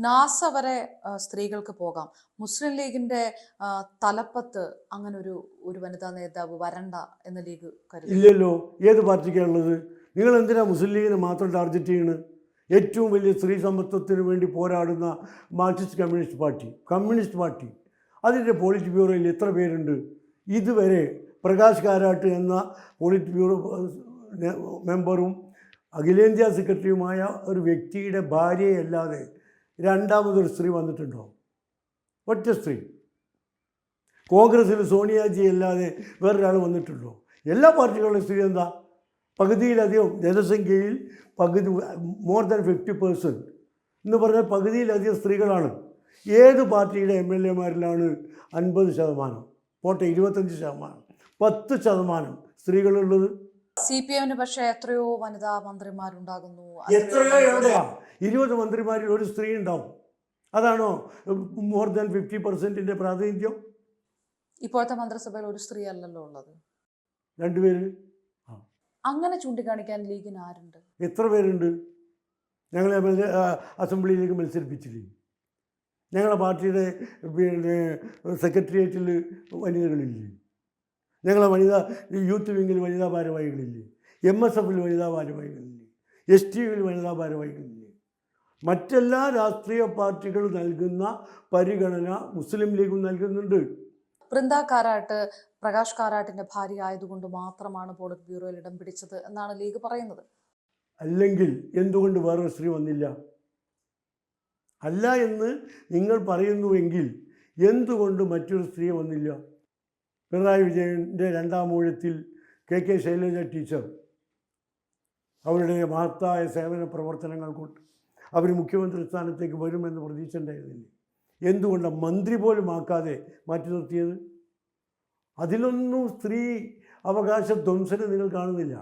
NASA വരെ സ്ത്രീകൾക്ക് പോകാം. മുസ്ലിം ലീഗിന്റെ തലപ്പത്ത് അങ്ങനെ ഒരു വനിതാ നേതാവ് വരണ്ട എന്ന് ലീഗ് കരുതുന്നു. ഇല്ലല്ലോ. ഏത് പാർട്ടിക്കാണുള്ളത്? നിങ്ങൾ എന്തിനാ മുസ്ലിം ലീഗിനെ മാത്രം ടാർഗറ്റ് ചെയ്യുന്നത്? ഏറ്റവും വലിയ സ്ത്രീ സമത്വത്തിന് വേണ്ടി പോരാടുന്ന മാർക്സിസ്റ്റ് കമ്മ്യൂണിസ്റ്റ് പാർട്ടി അതിൻ്റെ പോളിറ്റ് ബ്യൂറോയിൽ എത്ര പേരുണ്ട്? ഇതുവരെ പ്രകാശ് കാരാട്ട് എന്ന പോളിറ്റ് ബ്യൂറോ മെമ്പറും അഖിലേന്ത്യാ സെക്രട്ടറിയുമായ ഒരു വ്യക്തിയുടെ ഭാര്യയല്ലാതെ രണ്ടാമതൊരു സ്ത്രീ വന്നിട്ടുണ്ടോ? ഒറ്റ സ്ത്രീ. കോൺഗ്രസ്സിൽ സോണിയാജി അല്ലാതെ വേറൊരാൾ വന്നിട്ടുണ്ടോ? എല്ലാ പാർട്ടികളുടെ സ്ഥിതി എന്താ? പകുതിയിലധികം ജനസംഖ്യയിൽ മോർ ദാൻ 50% എന്ന് പറഞ്ഞാൽ പകുതിയിലധികം സ്ത്രീകളാണ്. ഏത് പാർട്ടിയുടെ MLA-മാരിലാണ് 50%, പോട്ടെ 25%, 10% സ്ത്രീകളുള്ളത്? CPM പക്ഷേ എത്രയോ വനിതാ മന്ത്രിമാരുണ്ടാകുന്നു. എത്രയോ എവിടെയാ? 20 മന്ത്രിമാരിൽ ഒരു സ്ത്രീ ഉണ്ടാവും. അതാണോ മോർ ദാൻ 50%-ന്റെ പ്രാതിനിധ്യം? ഇപ്പോഴത്തെ മന്ത്രിസഭയിൽ ഒരു സ്ത്രീ അല്ലല്ലോ ഉള്ളത്. 2 പേര്. അങ്ങനെ ചൂണ്ടിക്കാണിക്കാൻ ലീഗിന് ആരുണ്ട്? എത്ര പേരുണ്ട്? ഞങ്ങളെ അസംബ്ലിയിലേക്ക് മത്സരിപ്പിച്ചില്ലേ? ഞങ്ങളുടെ പാർട്ടിയുടെ സെക്രട്ടേറിയറ്റിൽ വനിതകളില്ലേ? ഞങ്ങളെ യൂത്ത് വിങ്ങിൽ വനിതാ ഭാരവാഹികളില്ലേ? MSF-ൽ വനിതാ ഭാരവാഹികളില്ലേ? STU-വിൽ വനിതാ ഭാരവാഹികളില്ലേ? മറ്റെല്ലാ രാഷ്ട്രീയ പാർട്ടികൾ നൽകുന്ന പരിഗണന മുസ്ലിം ലീഗും നൽകുന്നുണ്ട്. ബൃന്ദ കാരാട്ട് പ്രകാശ് കാരാട്ടിന്റെ ഭാര്യ ആയതുകൊണ്ട് മാത്രമാണ് പോളിറ്റ് ബ്യൂറോയിൽ ഇടം പിടിച്ചത് എന്നാണ് ലീഗ് പറയുന്നത്. അല്ലെങ്കിൽ എന്തുകൊണ്ട് വേറൊരു സ്ത്രീ വന്നില്ല? അല്ല എന്ന് നിങ്ങൾ പറയുന്നുവെങ്കിൽ എന്തുകൊണ്ട് മറ്റൊരു സ്ത്രീ വന്നില്ല? പിണറായി വിജയൻ്റെ 2ാം ഊഴത്തിൽ KK ശൈലജ ടീച്ചർ അവരുടെ മഹത്തായ സേവന പ്രവർത്തനങ്ങൾ കൊണ്ട് അവർ മുഖ്യമന്ത്രി സ്ഥാനത്തേക്ക് വരുമെന്ന് പ്രതീക്ഷ ഉണ്ടായിരുന്നില്ലേ? എന്തുകൊണ്ടാണ് മന്ത്രി പോലും ആക്കാതെ മാറ്റി നിർത്തിയത്? അതിലൊന്നും സ്ത്രീ അവകാശ ധ്വംസനം നിങ്ങൾ കാണുന്നില്ല.